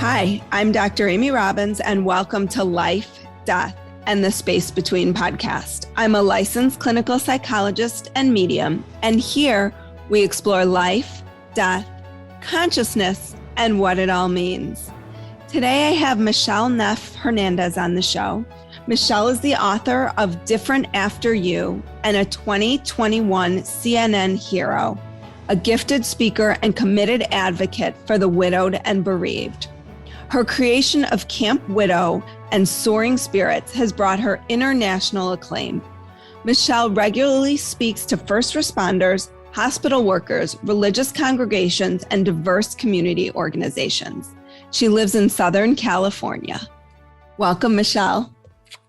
Hi, I'm Dr. Amy Robbins, and welcome to Life, Death, and the Space Between podcast. I'm a licensed clinical psychologist and medium, and here we explore life, death, consciousness, and what it all means. Today I have Michele Neff Hernandez on the show. Michele is the author of Different After You and a 2021 CNN hero, a gifted speaker and committed advocate for the widowed and bereaved. Her creation of Camp Widow and Soaring Spirits has brought her international acclaim. Michele regularly speaks to first responders, hospital workers, religious congregations, and diverse community organizations. She lives in Southern California. Welcome, Michele.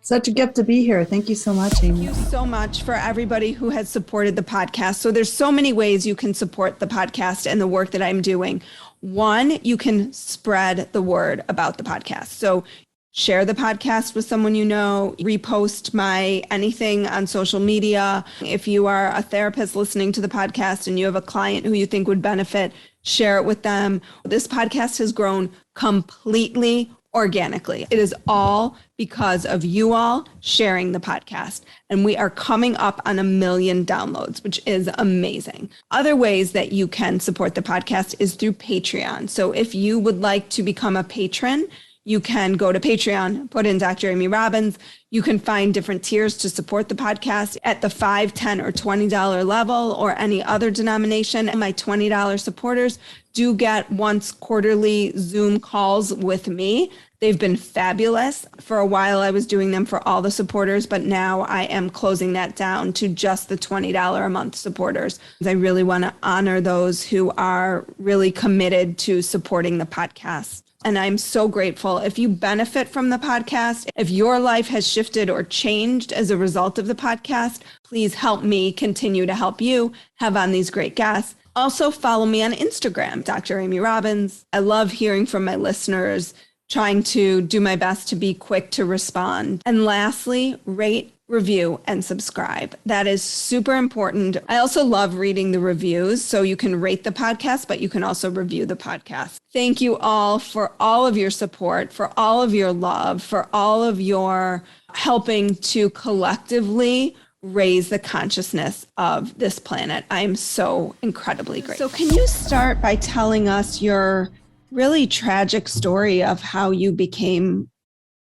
Such a gift to be here. Thank you so much, Amy. Thank you so much for everybody who has supported the podcast. So there's so many ways you can support the podcast and the work that I'm doing. One, you can spread the word about the podcast. So share the podcast with someone you know, repost my anything on social media. If you are a therapist listening to the podcast and you have a client who you think would benefit, share it with them. This podcast has grown completely organically. It is all because of you all sharing the podcast. And we are coming up on 1 million downloads, which is amazing. Other ways that you can support the podcast is through Patreon. So if you would like to become a patron, you can go to Patreon, put in Dr. Amy Robbins. You can find different tiers to support the podcast at the $5, $10, or $20 level or any other denomination. And my $20 supporters do get once quarterly Zoom calls with me. They've been fabulous. For a while, I was doing them for all the supporters, but now I am closing that down to just the $20 a month supporters. I really want to honor those who are really committed to supporting the podcast. And I'm so grateful. If you benefit from the podcast, if your life has shifted or changed as a result of the podcast, please help me continue to help you have on these great guests. Also follow me on Instagram, Dr. Amy Robbins. I love hearing from my listeners, trying to do my best to be quick to respond. And lastly, rate, review, and subscribe. That is super important. I also love reading the reviews. So you can rate the podcast, but you can also review the podcast. Thank you all for all of your support, for all of your love, for all of your helping to collectively raise the consciousness of this planet. I am so incredibly grateful. So can you start by telling us your really tragic story of how you became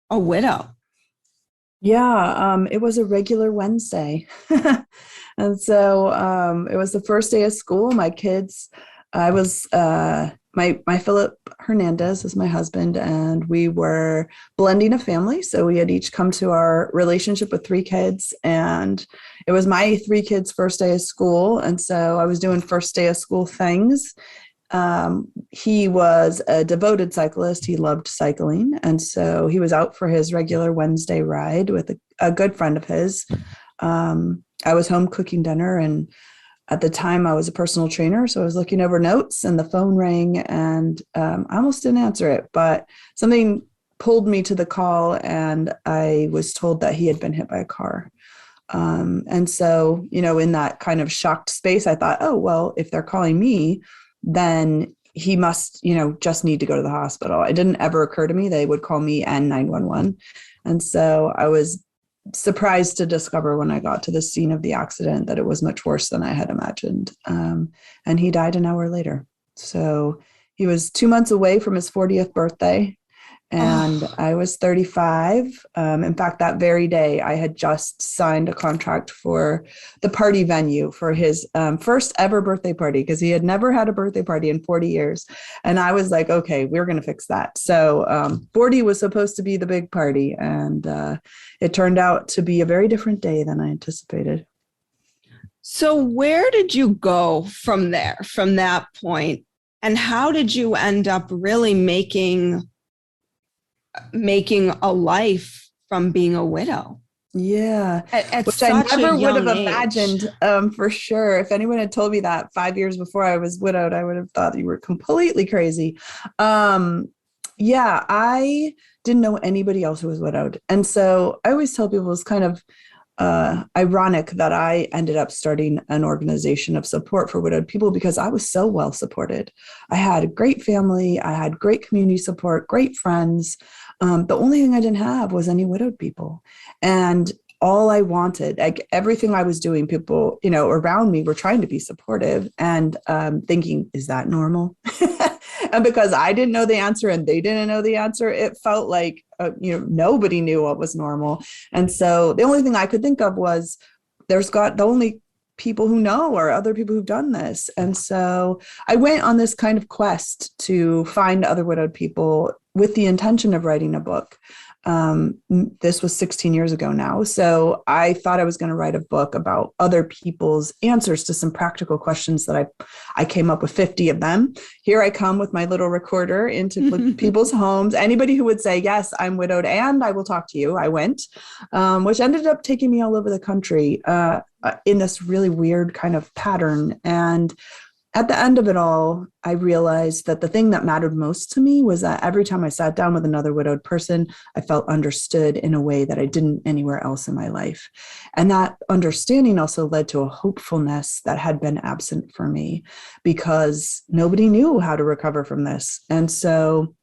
a widow? Yeah, it was a regular Wednesday. And so it was the first day of school. My kids, I was, my Philip Hernandez is my husband, and we were blending a family. So we had each come to our relationship with 3 kids, and it was my 3 kids' first day of school. And so I was doing first day of school things. He was a devoted cyclist. He loved cycling. And so he was out for his regular Wednesday ride with a good friend of his. I was home cooking dinner, and at the time I was a personal trainer. So I was looking over notes and the phone rang, and I almost didn't answer it, but something pulled me to the call, and I was told that he had been hit by a car. And so, in that kind of shocked space, I thought, oh, well, if they're calling me, then he must, just need to go to the hospital. It didn't ever occur to me they would call me and 911. And so I was surprised to discover when I got to the scene of the accident that it was much worse than I had imagined. And he died an hour later. So he was 2 months away from his 40th birthday. And I was 35. In fact, that very day, I had just signed a contract for the party venue for his first ever birthday party, because he had never had a birthday party in 40 years. And I was like, okay, we're going to fix that. So 40 was supposed to be the big party. And it turned out to be a very different day than I anticipated. So where did you go from there, from that point? And how did you end up really making a life from being a widow? Yeah, at which I never would have age. imagined for sure. If anyone had told me that 5 years before I was widowed, I would have thought you were completely crazy. Yeah, I didn't know anybody else who was widowed. And so I always tell people it's kind of ironic that I ended up starting an organization of support for widowed people because I was so well supported. I had a great family. I had great community support, great friends. The only thing I didn't have was any widowed people. And all I wanted, like everything I was doing, people, around me were trying to be supportive and thinking, is that normal? And because I didn't know the answer and they didn't know the answer, it felt like, nobody knew what was normal. And so the only thing I could think of was the only people who know are other people who've done this. And so I went on this kind of quest to find other widowed people with the intention of writing a book. This was 16 years ago now. So I thought I was going to write a book about other people's answers to some practical questions that I came up with 50 of them. Here I come with my little recorder into people's homes. Anybody who would say, yes, I'm widowed and I will talk to you. I went, which ended up taking me all over the country in this really weird kind of pattern. And at the end of it all, I realized that the thing that mattered most to me was that every time I sat down with another widowed person, I felt understood in a way that I didn't anywhere else in my life. And that understanding also led to a hopefulness that had been absent for me because nobody knew how to recover from this. And so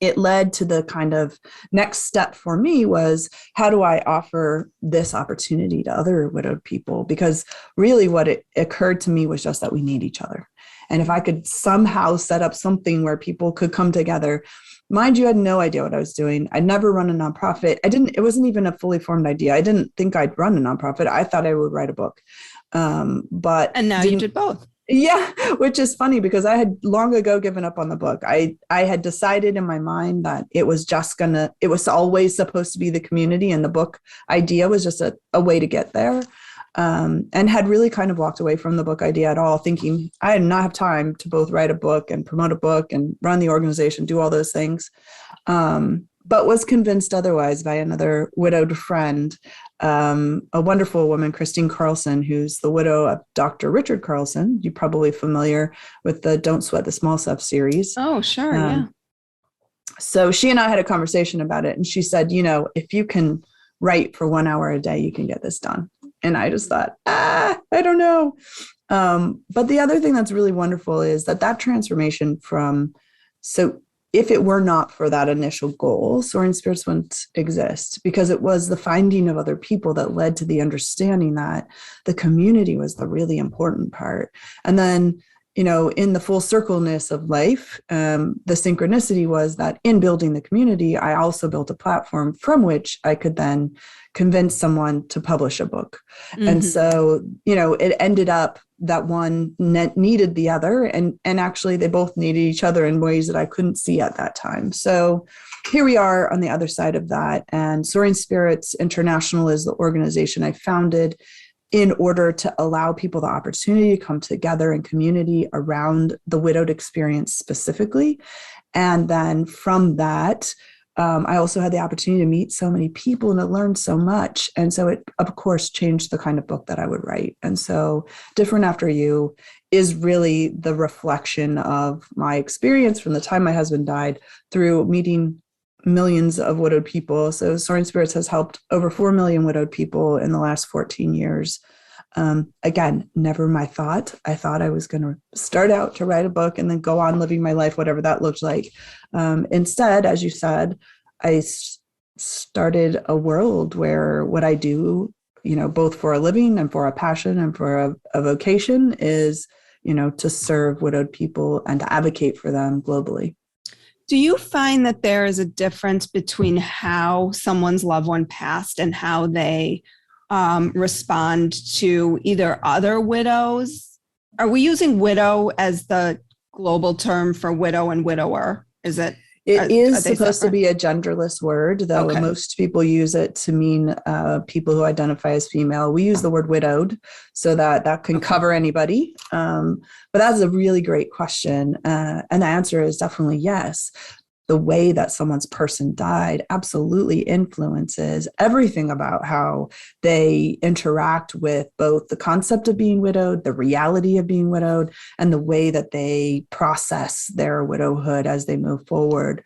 it led to the kind of next step for me was, how do I offer this opportunity to other widowed people? Because really what it occurred to me was just that we need each other. And if I could somehow set up something where people could come together, mind you, I had no idea what I was doing. I'd never run a nonprofit. It wasn't even a fully formed idea. I didn't think I'd run a nonprofit. I thought I would write a book. And now you did both. Yeah, which is funny because I had long ago given up on the book. I had decided in my mind that it was always supposed to be the community, and the book idea was just a way to get there. And had really kind of walked away from the book idea at all, thinking I did not have time to both write a book and promote a book and run the organization, do all those things. But was convinced otherwise by another widowed friend, a wonderful woman, Christine Carlson, who's the widow of Dr. Richard Carlson. You're probably familiar with the Don't Sweat the Small Stuff series. Oh, sure. Yeah. So she and I had a conversation about it. And she said, if you can write for 1 hour a day, you can get this done. And I just thought, I don't know. But the other thing that's really wonderful is that transformation if it were not for that initial goal, Soaring Spirits wouldn't exist, because it was the finding of other people that led to the understanding that the community was the really important part. And then, in the full circleness of life, the synchronicity was that in building the community, I also built a platform from which I could then convince someone to publish a book. Mm-hmm. And so, it ended up that one needed the other, and actually they both needed each other in ways that I couldn't see at that time. So here we are on the other side of that. And Soaring Spirits International is the organization I founded in order to allow people the opportunity to come together in community around the widowed experience specifically. And then from that, I also had the opportunity to meet so many people and to learn so much. And so it, of course, changed the kind of book that I would write. And so Different After You is really the reflection of my experience from the time my husband died through meeting millions of widowed people. So Soaring Spirits has helped over 4 million widowed people in the last 14 years. Again, never my thought. I thought I was going to start out to write a book and then go on living my life, whatever that looked like. Instead, as you said, I started a world where what I do, both for a living and for a passion and for a vocation is, to serve widowed people and to advocate for them globally. Do you find that there is a difference between how someone's loved one passed and how they respond to either other widows? Are we using widow as the global term for widow and widower? Is it? It is supposed to be a genderless word, though okay. Most people use it to mean people who identify as female. We use the word widowed so that can cover anybody. But that's a really great question. And the answer is definitely yes. The way that someone's person died absolutely influences everything about how they interact with both the concept of being widowed, the reality of being widowed, and the way that they process their widowhood as they move forward.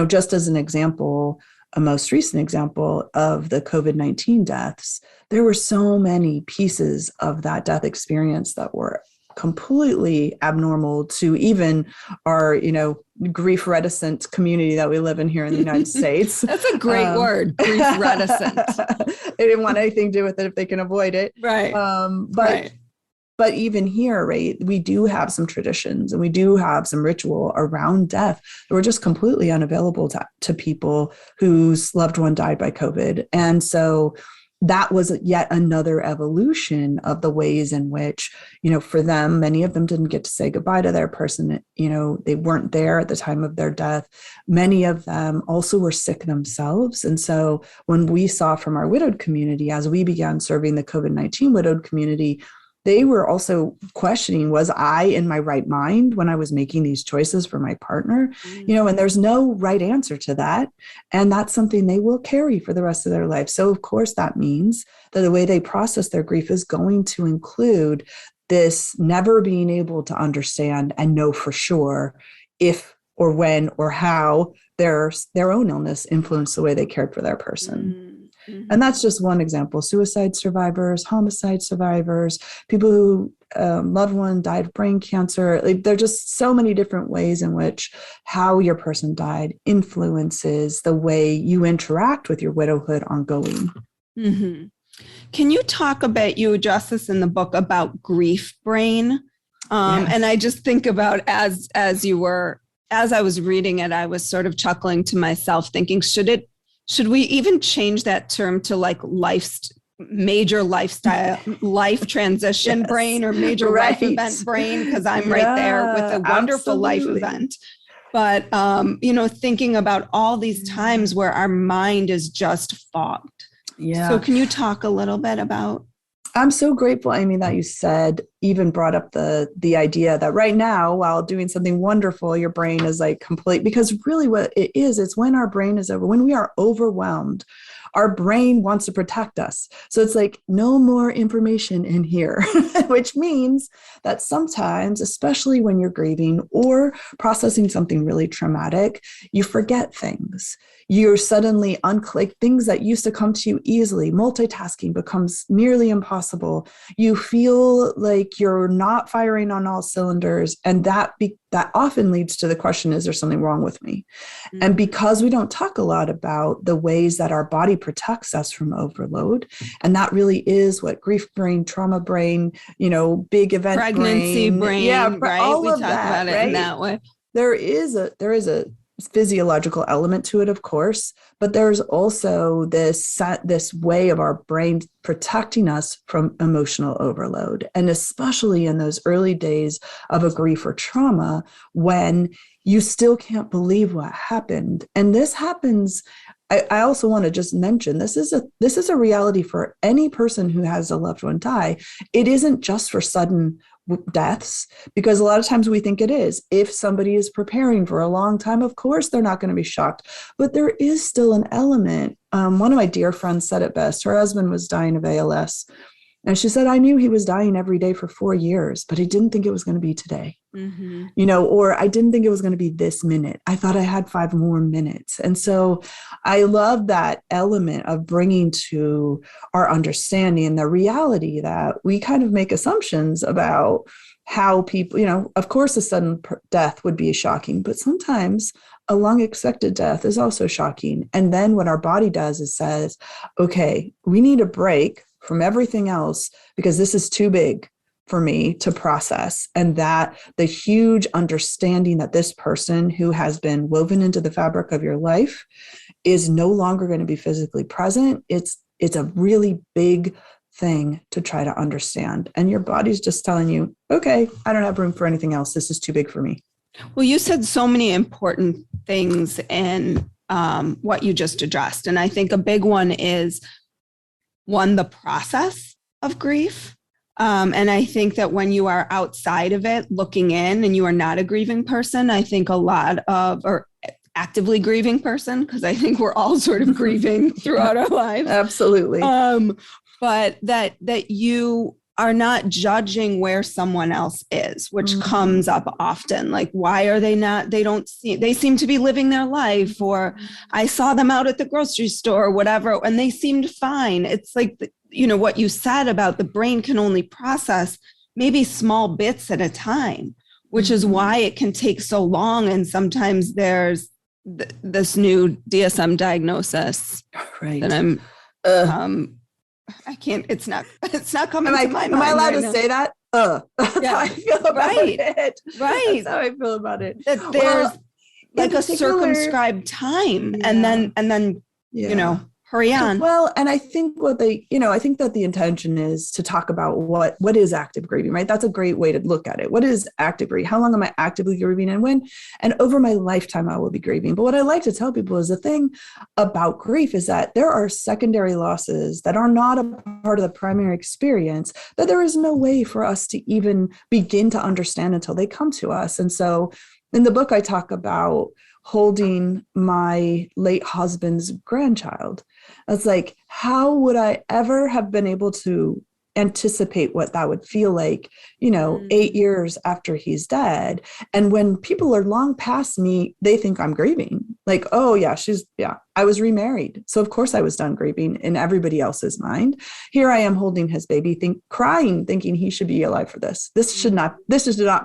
Just as an example, a most recent example of the COVID-19 deaths, there were so many pieces of that death experience that were completely abnormal to even our, grief reticent community that we live in here in the United States. That's a great word, grief reticent. They didn't want anything to do with it if they can avoid it. Right. But even here, right, we do have some traditions and we do have some ritual around death that were just completely unavailable to people whose loved one died by COVID. And so that was yet another evolution of the ways in which, for them, many of them didn't get to say goodbye to their person. They weren't there at the time of their death. Many of them also were sick themselves. And so when we saw from our widowed community, as we began serving the COVID-19 widowed community, they were also questioning, was I in my right mind when I was making these choices for my partner? And there's no right answer to that. And that's something they will carry for the rest of their life. So of course, that means that the way they process their grief is going to include this never being able to understand and know for sure if or when or how their own illness influenced the way they cared for their person. Mm-hmm. And that's just one example. Suicide survivors, homicide survivors, people who loved one died of brain cancer. There are just so many different ways in which how your person died influences the way you interact with your widowhood ongoing. Mm-hmm. Can you talk about, you address this in the book, about grief brain? Yes. And I just think about as I was reading it, I was sort of chuckling to myself thinking, should we even change that term to like major lifestyle, life transition yes. brain or major life event brain? Because I'm right there with a wonderful absolutely. Life event. But, thinking about all these times where our mind is just fogged. Yeah. So can you talk a little bit about? I'm so grateful, Amy, that you even brought up the idea that right now, while doing something wonderful, your brain is like complete, because really what it is, it's when our brain is when we are overwhelmed, our brain wants to protect us. So it's like, no more information in here, which means that sometimes, especially when you're grieving or processing something really traumatic, you forget things. You're suddenly like things that used to come to you easily. Multitasking becomes nearly impossible. You feel like you're not firing on all cylinders. And that often leads to the question, is there something wrong with me? Mm-hmm. And because we don't talk a lot about the ways that our body protects us from overload, and that really is what grief brain, trauma brain, big event pregnancy brain, yeah, right? all we of talk that, about it right? in that way. There is a physiological element to it, of course, but there's also this way of our brain protecting us from emotional overload. And especially in those early days of a grief or trauma, when you still can't believe what happened. And this happens. I also want to just mention, this is a reality for any person who has a loved one die. It isn't just for sudden deaths, because a lot of times we think it is. If somebody is preparing for a long time, of course, they're not going to be shocked. But there is still an element. One of my dear friends said it best. Her husband was dying of ALS. And she said, I knew he was dying every day for 4 years, but I didn't think it was going to be today. Mm-hmm. Or I didn't think it was going to be this minute. I thought I had 5 more minutes. And so I love that element of bringing to our understanding the reality that we kind of make assumptions about how people, of course, a sudden death would be shocking, but sometimes a long expected death is also shocking. And then what our body does is says, okay, we need a break from everything else because this is too big for me to process. And that the huge understanding that this person who has been woven into the fabric of your life is no longer going to be physically present. It's a really big thing to try to understand. And your body's just telling you, okay, I don't have room for anything else. This is too big for me. Well, you said so many important things in what you just addressed. And I think a big one is, one, the process of grief. And I think that when you are outside of it, looking in, and you are not a grieving person, I think or actively grieving person, because I think we're all sort of grieving throughout our lives. Absolutely. But that you are not judging where someone else is, which comes up often. Like, why are they not, they seem to be living their life, or I saw them out at the grocery store or whatever, and they seemed fine. It's like, what you said about the brain can only process maybe small bits at a time, which is why it can take so long. And sometimes there's this new DSM diagnosis that I can't, it's not coming to my mind. Am I allowed to now. say that? That's how I feel about it. Right. That's how I feel about it. That there's like a circumscribed time, and then hurry on. Well, and I think I think that the intention is to talk about what is active grieving, right? That's a great way to look at it. What is active grieving? How long am I actively grieving, and when? And over my lifetime, I will be grieving. But what I like to tell people is the thing about grief is that there are secondary losses that are not a part of the primary experience, that there is no way for us to even begin to understand until they come to us. And so in the book, I talk about holding my late husband's grandchild. It's like, how would I ever have been able to anticipate what that would feel like, 8 years after he's dead? And when people are long past me, they think I'm grieving. Like, oh yeah, I was remarried. So of course I was done grieving in everybody else's mind. Here I am holding his baby, crying, thinking he should be alive for this. This should not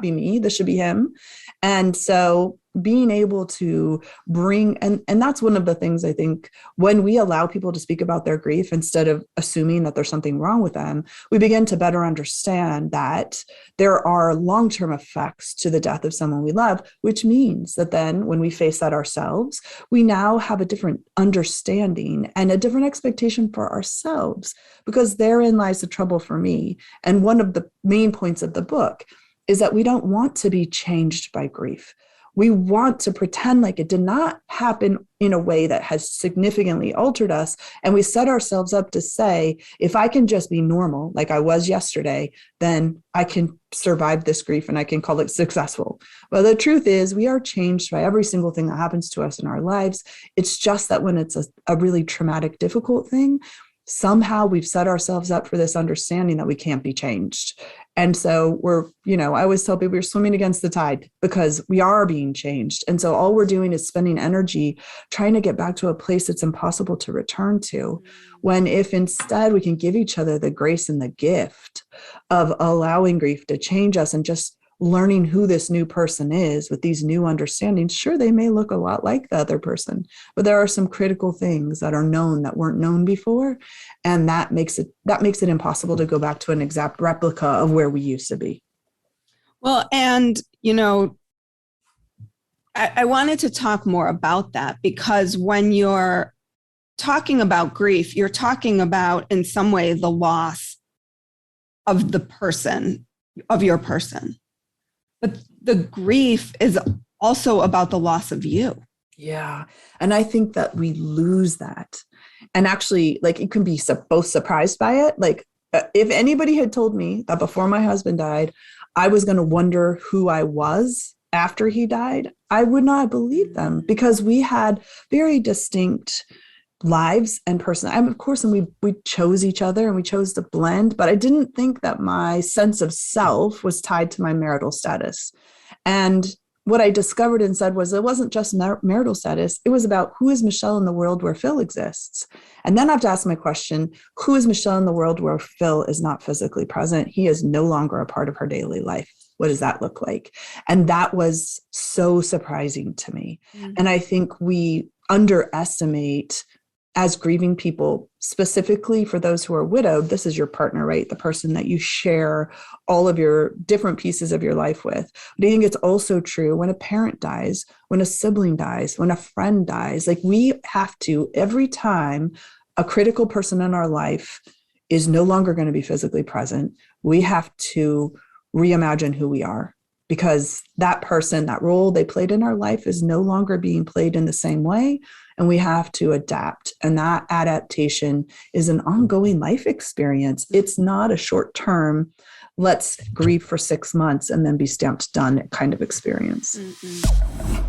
be me. This should be him. And so being able to bring, and that's one of the things I think when we allow people to speak about their grief, instead of assuming that there's something wrong with them, we begin to better understand that there are long-term effects to the death of someone we love, which means that then when we face that ourselves, we now have a different understanding and a different expectation for ourselves, because therein lies the trouble for me. And one of the main points of the book is that we don't want to be changed by grief. We want to pretend like it did not happen in a way that has significantly altered us. And we set ourselves up to say, if I can just be normal, like I was yesterday, then I can survive this grief and I can call it successful. Well, the truth is we are changed by every single thing that happens to us in our lives. It's just that when it's a really traumatic, difficult thing, somehow we've set ourselves up for this understanding that we can't be changed. And so I always tell people we're swimming against the tide because we are being changed. And so all we're doing is spending energy trying to get back to a place that's impossible to return to, when if instead we can give each other the grace and the gift of allowing grief to change us and just learning who this new person is with these new understandings. Sure, they may look a lot like the other person, but there are some critical things that are known that weren't known before. And that makes it impossible to go back to an exact replica of where we used to be. Well, and, I wanted to talk more about that, because when you're talking about grief, you're talking about, in some way, the loss of the person, of your person. But the grief is also about the loss of you. Yeah. And I think that we lose that. And actually, like, you can be both surprised by it. Like, if anybody had told me that before my husband died, I was going to wonder who I was after he died, I would not believe them, because we had very distinct lives and person. Of course, and we chose each other and we chose to blend, but I didn't think that my sense of self was tied to my marital status. And what I discovered instead was it wasn't just marital status. It was about, who is Michele in the world where Phil exists? And then I have to ask my question, who is Michele in the world where Phil is not physically present? He is no longer a part of her daily life. What does that look like? And that was so surprising to me. Mm-hmm. And I think we underestimate, as grieving people, specifically for those who are widowed, this is your partner, right? The person that you share all of your different pieces of your life with. But I think it's also true when a parent dies, when a sibling dies, when a friend dies. Like, we have to, every time a critical person in our life is no longer going to be physically present, we have to reimagine who we are. Because that person, that role they played in our life is no longer being played in the same way. And we have to adapt. And that adaptation is an ongoing life experience. It's not a short term, let's grieve for 6 months and then be stamped done kind of experience. Mm-mm.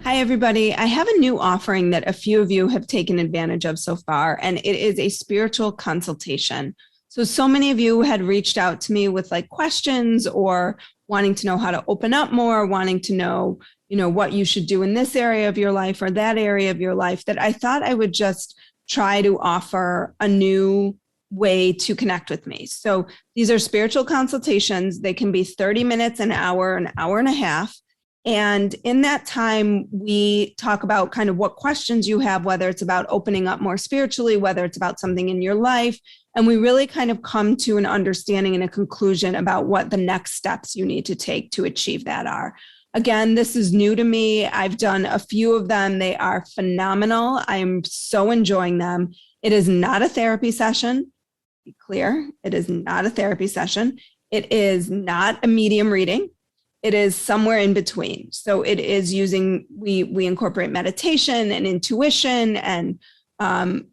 Hi, everybody. I have a new offering that a few of you have taken advantage of so far, and it is a spiritual consultation. So many of you had reached out to me with like questions or wanting to know how to open up more, wanting to know, what you should do in this area of your life or that area of your life, that I thought I would just try to offer a new way to connect with me. So these are spiritual consultations. They can be 30 minutes, an hour and a half. And in that time, we talk about kind of what questions you have, whether it's about opening up more spiritually, whether it's about something in your life. And we really kind of come to an understanding and a conclusion about what the next steps you need to take to achieve that are. Again, this is new to me. I've done a few of them. They are phenomenal. I am so enjoying them. It is not a therapy session. Be clear, it is not a therapy session. It is not a medium reading. It is somewhere in between. So it is using, we incorporate meditation and intuition and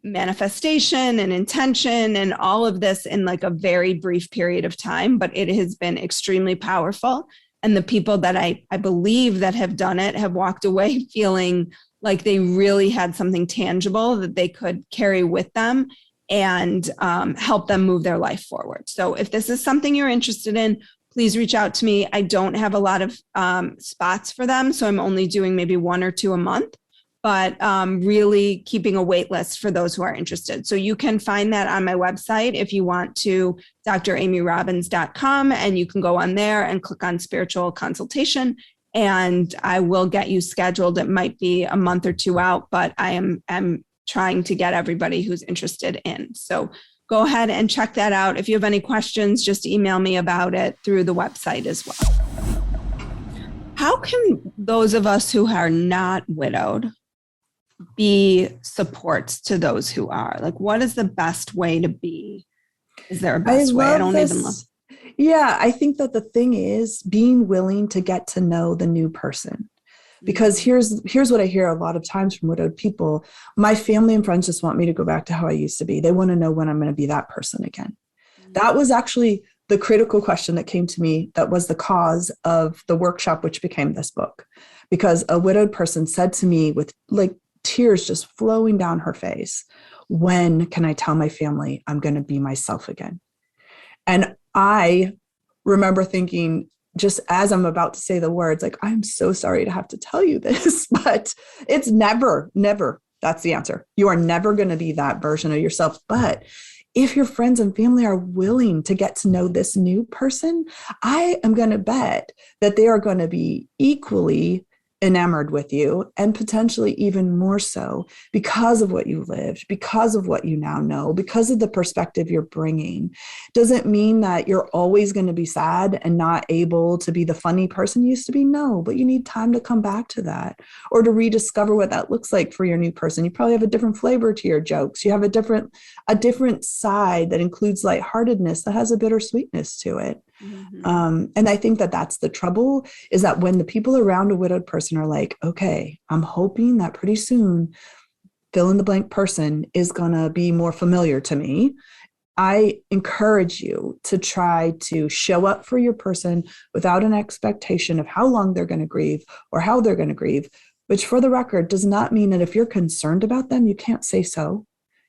manifestation and intention and all of this in like a very brief period of time, but it has been extremely powerful. And the people that I believe that have done it have walked away feeling like they really had something tangible that they could carry with them and help them move their life forward. So if this is something you're interested in, please reach out to me. I don't have a lot of spots for them, so I'm only doing maybe 1 or 2 a month, but really keeping a wait list for those who are interested. So you can find that on my website if you want to, dramyrobbins.com, and you can go on there and click on spiritual consultation, and I will get you scheduled. It might be a month or 2 out, but I'm trying to get everybody who's interested in. So go ahead and check that out. If you have any questions, just email me about it through the website as well. How can those of us who are not widowed be supports to those who are? Like, what is the best way to be? Is there a best way? I don't even know. Yeah, I think that the thing is being willing to get to know the new person. Because here's what I hear a lot of times from widowed people. My family and friends just want me to go back to how I used to be. They want to know when I'm going to be that person again. That was actually the critical question that came to me. That was the cause of the workshop, which became this book. Because a widowed person said to me with like tears just flowing down her face, when can I tell my family I'm going to be myself again? And I remember thinking, just as I'm about to say the words, like, I'm so sorry to have to tell you this, but it's never, that's the answer. You are never going to be that version of yourself. But if your friends and family are willing to get to know this new person, I am going to bet that they are going to be equally enamored with you, and potentially even more so because of what you lived, because of what you now know, because of the perspective you're bringing. Doesn't mean that you're always going to be sad and not able to be the funny person you used to be. No, but you need time to come back to that or to rediscover what that looks like for your new person. You probably have a different flavor to your jokes. You have a different side that includes lightheartedness that has a bittersweetness to it. Mm-hmm. And I think that that's the trouble, is that when the people around a widowed person are like, okay, I'm hoping that pretty soon fill in the blank person is going to be more familiar to me. I encourage you to try to show up for your person without an expectation of how long they're going to grieve or how they're going to grieve, which for the record does not mean that if you're concerned about them, you can't say so.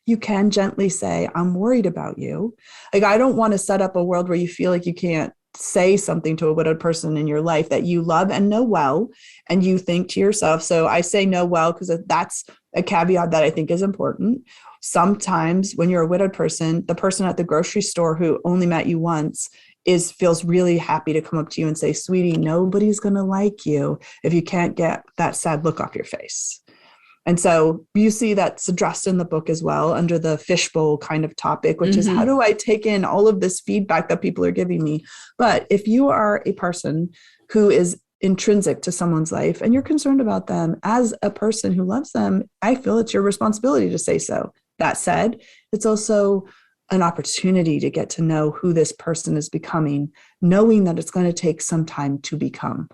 You can gently say, I'm worried about you. Like, I don't want to set up a world where you feel like you can't say something to a widowed person in your life that you love and know well, and you think to yourself. So I say know well, because that's a caveat that I think is important. Sometimes when you're a widowed person, the person at the grocery store who only met you once feels really happy to come up to you and say, sweetie, nobody's going to like you if you can't get that sad look off your face. And so you see that's addressed in the book as well under the fishbowl kind of topic, which is how do I take in all of this feedback that people are giving me? But if you are a person who is intrinsic to someone's life and you're concerned about them as a person who loves them, I feel it's your responsibility to say so. That said, it's also an opportunity to get to know who this person is becoming, knowing that it's going to take some time to become.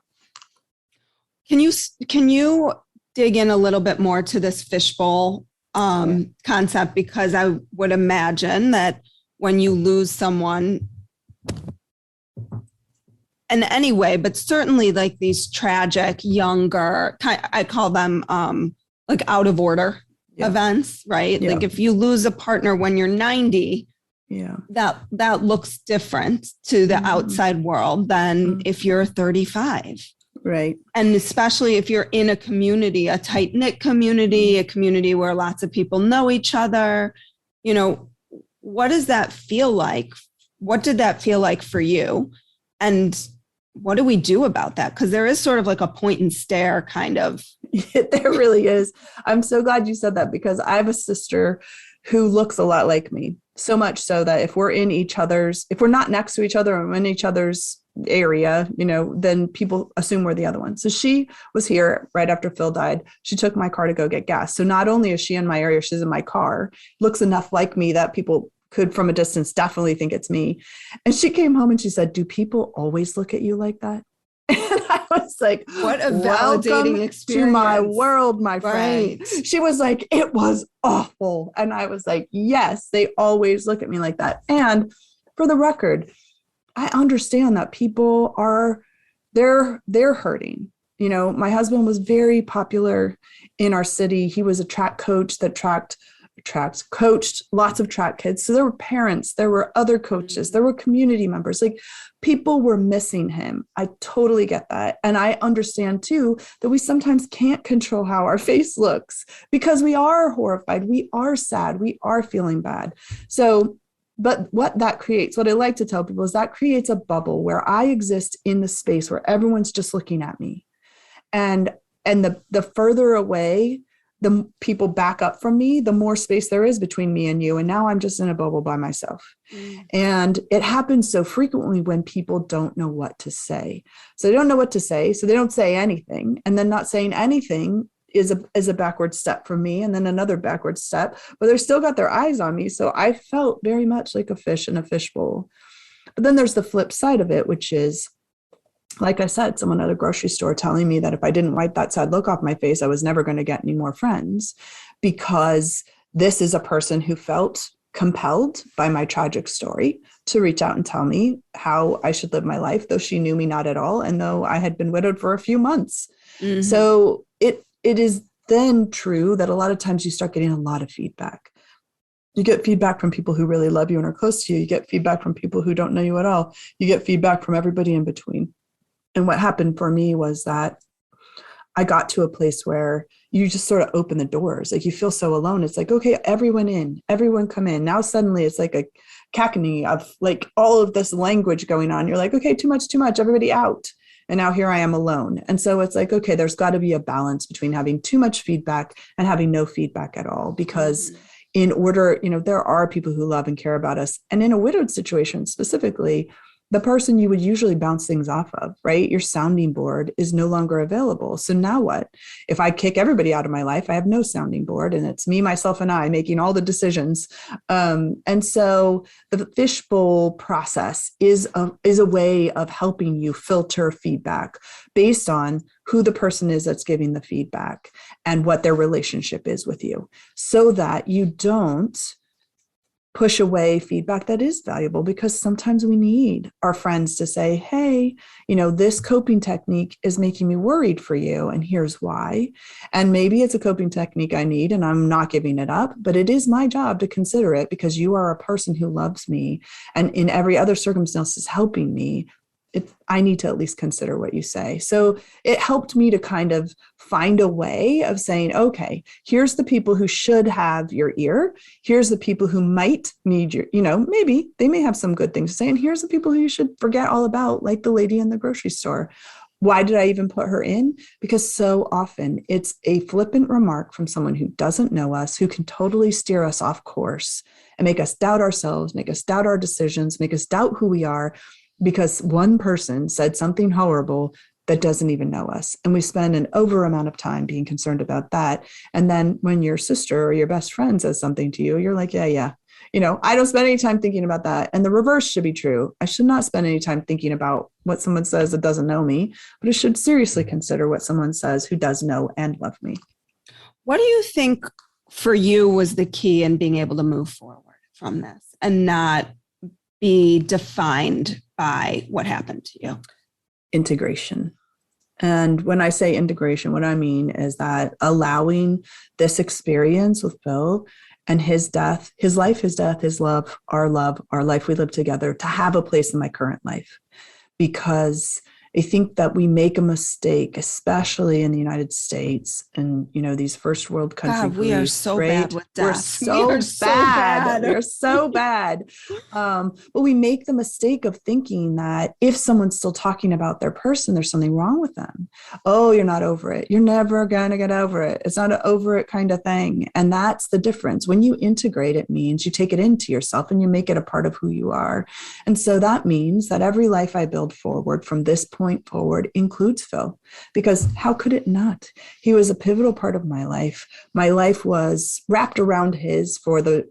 Can you dig in a little bit more to this fishbowl concept? Because I would imagine that when you lose someone, and anyway, but certainly like these tragic, younger, I call them like out of order events, right? Yeah. Like if you lose a partner when you're 90, Yeah. that looks different to the outside world than if you're 35. Right. And especially if you're in a community, a tight-knit community, a community where lots of people know each other, you know, what does that feel like? What did that feel like for you? And what do we do about that? Because there is sort of like a point and stare kind of. There really is. I'm so glad you said that, because I have a sister who looks a lot like me. So much so that if we're not next to each other or in each other's area, you know, then people assume we're the other one. So she was here right after Phil died. She took my car to go get gas. So not only is she in my area, she's in my car, looks enough like me that people could from a distance definitely think it's me. And she came home and she said, "Do people always look at you like that?" And I was like, what a validating experience to my world, my friend. Right. She was like, "It was awful." And I was like, yes, they always look at me like that. And for the record, I understand that people they're hurting. You know, my husband was very popular in our city. He was a track coach that coached lots of track kids. So there were parents, there were other coaches, there were community members, like people were missing him. I totally get that. And I understand too, that we sometimes can't control how our face looks because we are horrified. We are sad. We are feeling bad. So, but what that creates, what I like to tell people is that creates a bubble where I exist in the space where everyone's just looking at me. And the further away the people back up from me, the more space there is between me and you. And now I'm just in a bubble by myself. And it happens so frequently when people don't know what to say. So they don't know what to say. So they don't say anything. And then not saying anything is a backward step for me. And then another backward step, but they're still got their eyes on me. So I felt very much like a fish in a fishbowl. But then there's the flip side of it, which is, like I said, someone at a grocery store telling me that if I didn't wipe that sad look off my face, I was never going to get any more friends, because this is a person who felt compelled by my tragic story to reach out and tell me how I should live my life, though she knew me not at all, and though I had been widowed for a few months. Mm-hmm. So it is then true that a lot of times you start getting a lot of feedback. You get feedback from people who really love you and are close to you. You get feedback from people who don't know you at all. You get feedback from everybody in between. And what happened for me was that I got to a place where you just sort of open the doors. Like you feel so alone. It's like, okay, everyone come in. Now suddenly it's like a cacophony of like all of this language going on. You're like, okay, too much, everybody out. And now here I am alone. And so it's like, okay, there's got to be a balance between having too much feedback and having no feedback at all. Because in order, there are people who love and care about us. And in a widowed situation specifically, the person you would usually bounce things off of, right? Your sounding board is no longer available. So now what? If I kick everybody out of my life, I have no sounding board, and it's me, myself, and I making all the decisions. And so the fishbowl process is a way of helping you filter feedback based on who the person is that's giving the feedback and what their relationship is with you, so that you don't push away feedback that is valuable, because sometimes we need our friends to say, hey, this coping technique is making me worried for you, and here's why. And maybe it's a coping technique I need and I'm not giving it up, but it is my job to consider it because you are a person who loves me and in every other circumstance is helping me. I need to at least consider what you say. So it helped me to kind of find a way of saying, okay, here's the people who should have your ear. Here's the people who might need your, maybe they may have some good things to say. And here's the people who you should forget all about, like the lady in the grocery store. Why did I even put her in? Because so often it's a flippant remark from someone who doesn't know us, who can totally steer us off course and make us doubt ourselves, make us doubt our decisions, make us doubt who we are, because one person said something horrible that doesn't even know us. And we spend an over amount of time being concerned about that. And then when your sister or your best friend says something to you, you're like, yeah. I don't spend any time thinking about that. And the reverse should be true. I should not spend any time thinking about what someone says that doesn't know me, but I should seriously consider what someone says who does know and love me. What do you think for you was the key in being able to move forward from this and not be defined by what happened to you? Integration. And when I say integration, what I mean is that allowing this experience with Phil and his death, his life, his death, his love, our life we live together, to have a place in my current life. Because I think that we make a mistake, especially in the United States and, these first world country God, we are griefs, so right? bad with We're death. so We are so bad. bad. We're so bad. But we make the mistake of thinking that if someone's still talking about their person, there's something wrong with them. Oh, you're not over it. You're never going to get over it. It's not an over it kind of thing. And that's the difference. When you integrate, it means you take it into yourself and you make it a part of who you are. And so that means that every life I build forward from this point forward includes Phil, because how could it not? He was a pivotal part of my life. My life was wrapped around his for the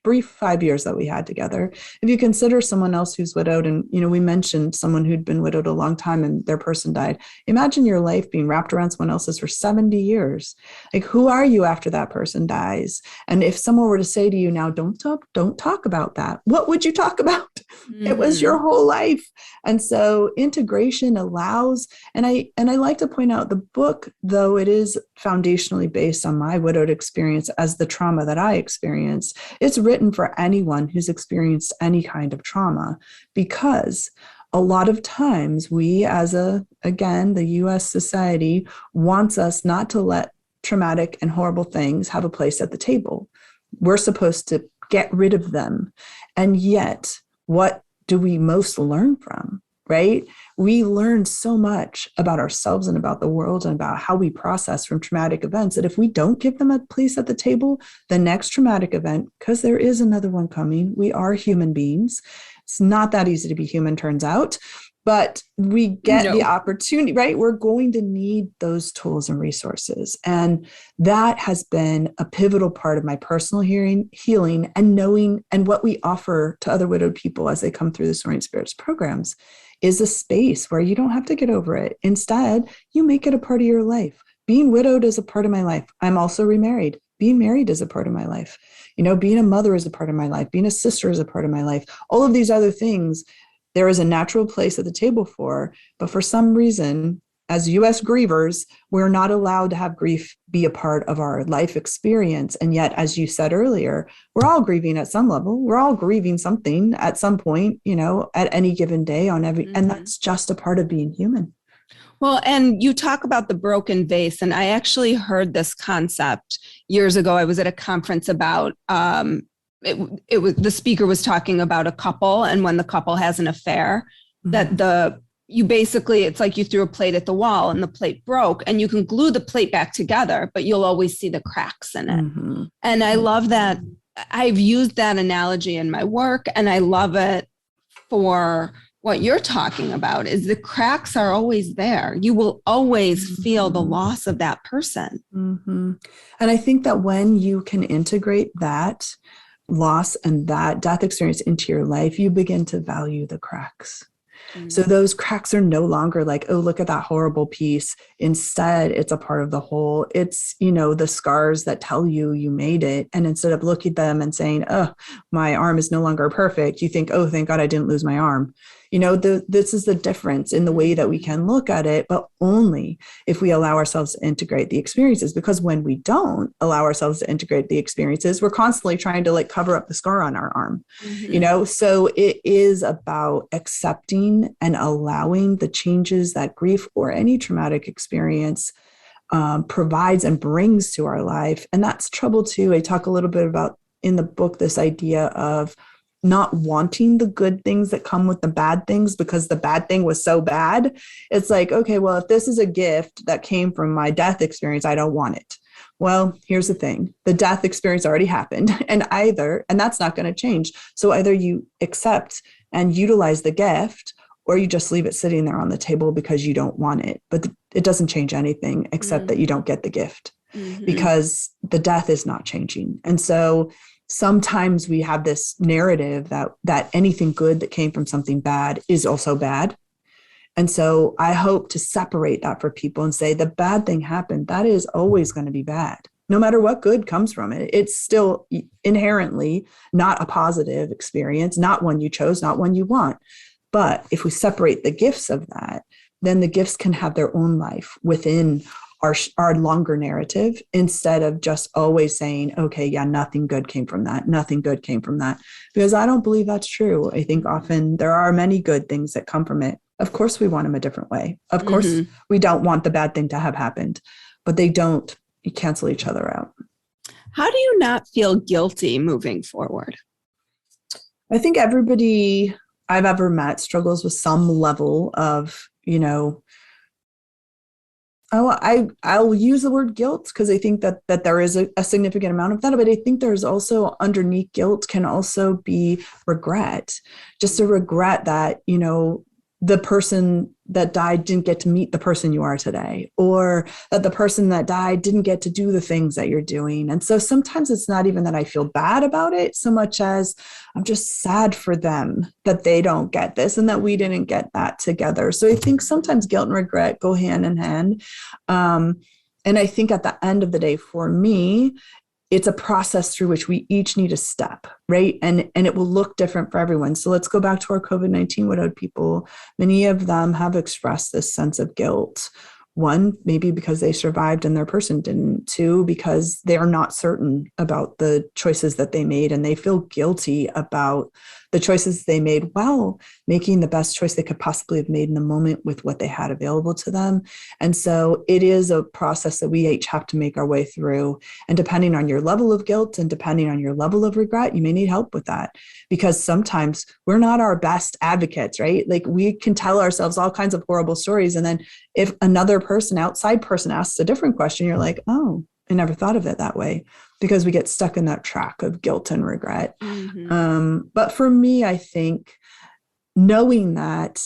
brief 5 years that we had together. If you consider someone else who's widowed, and we mentioned someone who'd been widowed a long time and their person died, imagine your life being wrapped around someone else's for 70 years. Like, who are you after that person dies? And if someone were to say to you now, don't talk about that, what would you talk about? It was your whole life. And so integration allows, and I like to point out, the book, though it is foundationally based on my widowed experience as the trauma that I experienced, it's written for anyone who's experienced any kind of trauma, because a lot of times we, as the U.S. society wants us not to let traumatic and horrible things have a place at the table. We're supposed to get rid of them. And yet, what do we most learn from? Right? We learn so much about ourselves and about the world and about how we process from traumatic events that if we don't give them a place at the table, the next traumatic event, because there is another one coming, we are human beings. It's not that easy to be human, turns out, but we get the opportunity, right? We're going to need those tools and resources. And that has been a pivotal part of my personal healing and knowing, and what we offer to other widowed people as they come through the Soaring Spirits programs is a space where you don't have to get over it. Instead, you make it a part of your life. Being widowed is a part of my life. I'm also remarried. Being married is a part of my life. Being a mother is a part of my life. Being a sister is a part of my life. All of these other things, there is a natural place at the table for, but for some reason, as U.S. grievers, we're not allowed to have grief be a part of our life experience. And yet, as you said earlier, we're all grieving at some level. We're all grieving something at some point, at any given day and that's just a part of being human. Well, and you talk about the broken vase, and I actually heard this concept years ago. I was at a conference about, it was, the speaker was talking about a couple, and when the couple has an affair, that you basically, it's like you threw a plate at the wall and the plate broke, and you can glue the plate back together, but you'll always see the cracks in it. And I love that. I've used that analogy in my work, and I love it for what you're talking about. Is the cracks are always there. You will always feel the loss of that person. And I think that when you can integrate that loss and that death experience into your life, you begin to value the cracks. So those cracks are no longer like, oh, look at that horrible piece. Instead, it's a part of the whole. It's, the scars that tell you you made it. And instead of looking at them and saying, oh, my arm is no longer perfect, you think, oh, thank God I didn't lose my arm. This is the difference in the way that we can look at it, but only if we allow ourselves to integrate the experiences. Because when we don't allow ourselves to integrate the experiences, we're constantly trying to cover up the scar on our arm, So it is about accepting and allowing the changes that grief or any traumatic experience provides and brings to our life. And that's trouble too. I talk a little bit about in the book, this idea of not wanting the good things that come with the bad things because the bad thing was so bad. It's like, okay, well, if this is a gift that came from my death experience, I don't want it. Well, here's the thing. The death experience already happened and that's not going to change. So either you accept and utilize the gift, or you just leave it sitting there on the table because you don't want it. But it doesn't change anything except that you don't get the gift because the death is not changing. And so sometimes we have this narrative that anything good that came from something bad is also bad. And so I hope to separate that for people and say the bad thing happened. That is always going to be bad. No matter what good comes from it, it's still inherently not a positive experience, not one you chose, not one you want. But if we separate the gifts of that, then the gifts can have their own life within our longer narrative, instead of just always saying, okay, yeah, nothing good came from that. Nothing good came from that. Because I don't believe that's true. I think often there are many good things that come from it. Of course, we want them a different way. Of course, we don't want the bad thing to have happened, but they don't cancel each other out. How do you not feel guilty moving forward? I think everybody I've ever met struggles with some level of, I'll use the word guilt because I think that there is a significant amount of that, but I think there's also underneath guilt can also be regret, just a regret that, the person that died didn't get to meet the person you are today, or that the person that died didn't get to do the things that you're doing. And so sometimes it's not even that I feel bad about it so much as I'm just sad for them that they don't get this and that we didn't get that together. So I think sometimes guilt and regret go hand in hand. And I think at the end of the day, for me, it's a process through which we each need a step, right? And it will look different for everyone. So let's go back to our COVID-19 widowed people. Many of them have expressed this sense of guilt. One, maybe because they survived and their person didn't. Two, because they are not certain about the choices that they made and they feel guilty about the choices they made while making the best choice they could possibly have made in the moment with what they had available to them. And so it is a process that we each have to make our way through. And depending on your level of guilt and depending on your level of regret, you may need help with that, because sometimes we're not our best advocates, right? Like we can tell ourselves all kinds of horrible stories. And then if another outside person asks a different question, you're like, oh, I never thought of it that way, because we get stuck in that track of guilt and regret. But for me, I think knowing that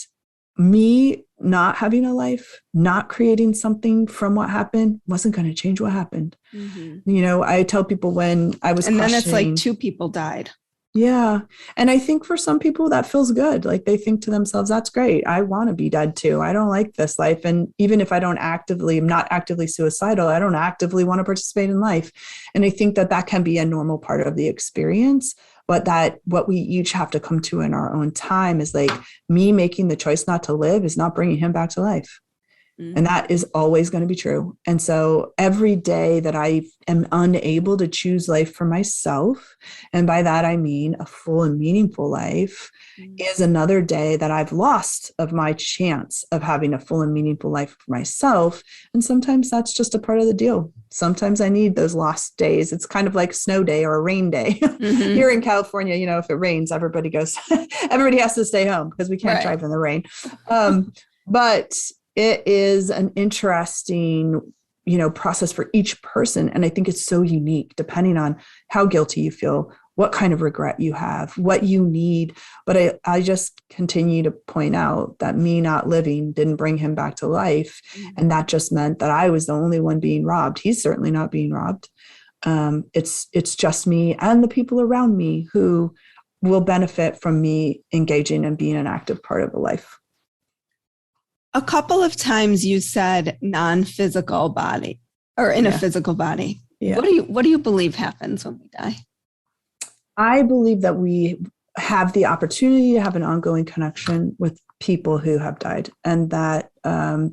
me not having a life, not creating something from what happened wasn't going to change what happened. I tell people when I was then it's like 2 people died. Yeah. And I think for some people that feels good. Like they think to themselves, that's great. I want to be dead too. I don't like this life. And even if I'm not actively suicidal, I don't actively want to participate in life. And I think that can be a normal part of the experience. But that what we each have to come to in our own time is like me making the choice not to live is not bringing him back to life. And that is always going to be true. And so every day that I am unable to choose life for myself, and by that I mean a full and meaningful life, is another day that I've lost of my chance of having a full and meaningful life for myself. And sometimes that's just a part of the deal. Sometimes I need those lost days. It's kind of like a snow day or a rain day. Here in California, if it rains, everybody has to stay home because we can't drive in the rain. But it is an interesting, process for each person. And I think it's so unique depending on how guilty you feel, what kind of regret you have, what you need. But I just continue to point out that me not living didn't bring him back to life. And that just meant that I was the only one being robbed. He's certainly not being robbed. It's just me and the people around me who will benefit from me engaging and being an active part of a life. A couple of times you said non-physical body or in a physical body. Yeah. What do you believe happens when we die? I believe that we have the opportunity to have an ongoing connection with people who have died. And that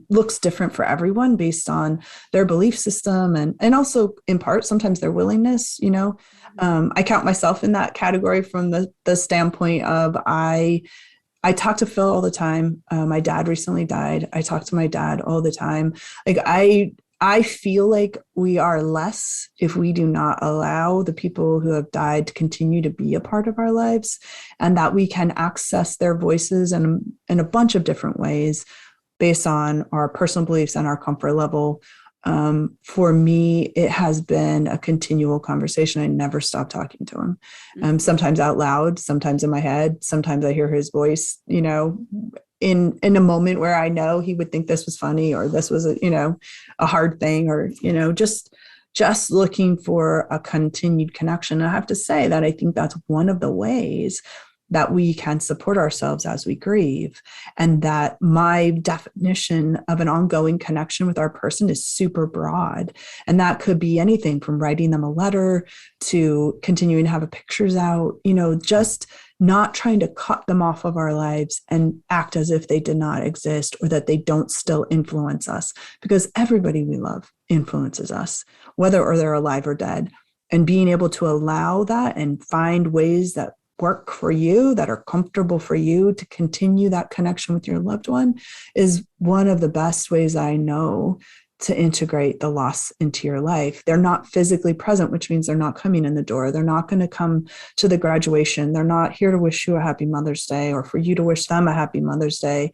looks different for everyone based on their belief system and also in part, sometimes their willingness, I count myself in that category from the standpoint of I talk to Phil all the time. My dad recently died. I talk to my dad all the time. Like I feel like we are less if we do not allow the people who have died to continue to be a part of our lives, and that we can access their voices in a bunch of different ways based on our personal beliefs and our comfort level. For me, it has been a continual conversation. I never stop talking to him. Sometimes out loud, sometimes in my head, sometimes I hear his voice, in a moment where I know he would think this was funny or this was a hard thing or, just looking for a continued connection. And I have to say that I think that's one of the ways that we can support ourselves as we grieve, and that my definition of an ongoing connection with our person is super broad. And that could be anything from writing them a letter to continuing to have pictures out, just not trying to cut them off of our lives and act as if they did not exist or that they don't still influence us, because everybody we love influences us, whether or they're alive or dead. And being able to allow that and find ways that work for you, that are comfortable for you to continue that connection with your loved one, is one of the best ways I know to integrate the loss into your life. They're not physically present, which means they're not coming in the door. They're not going to come to the graduation. They're not here to wish you a happy Mother's Day or for you to wish them a happy Mother's Day.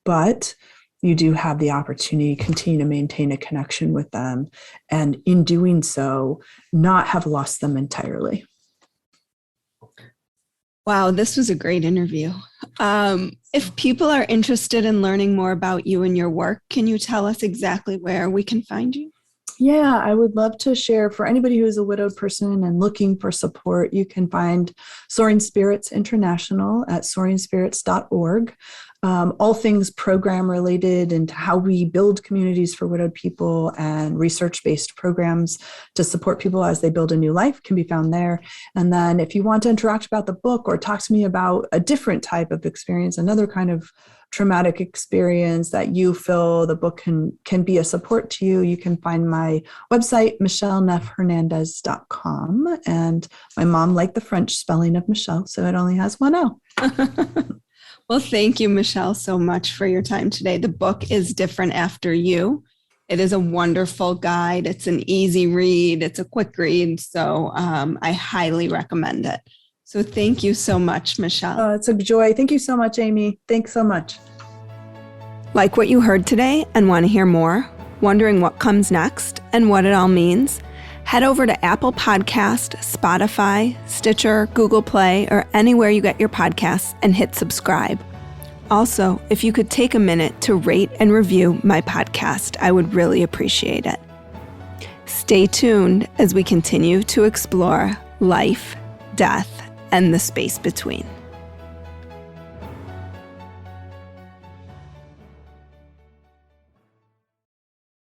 But you do have the opportunity to continue to maintain a connection with them. And in doing so, not have lost them entirely. Wow, this was a great interview. If people are interested in learning more about you and your work, can you tell us exactly where we can find you? Yeah, I would love to share for anybody who is a widowed person and looking for support. You can find Soaring Spirits International at soaringspirits.org. All things program related and how we build communities for widowed people and research-based programs to support people as they build a new life can be found there. And then if you want to interact about the book or talk to me about a different type of experience, another kind of traumatic experience that you feel the book can be a support to you, you can find my website, michelleneffhernandez.com. And my mom liked the French spelling of Michelle, so it only has one L. Well, thank you, Michele, so much for your time today. The book is Different After You. It is a wonderful guide. It's an easy read. It's a quick read. So I highly recommend it. So thank you so much, Michele. It's a joy. Thank you so much, Amy. Thanks so much. Like what you heard today and want to hear more? Wondering what comes next and what it all means? Head over to Apple Podcast, Spotify, Stitcher, Google Play, or anywhere you get your podcasts and hit subscribe. Also, if you could take a minute to rate and review my podcast, I would really appreciate it. Stay tuned as we continue to explore life, death, and the space between.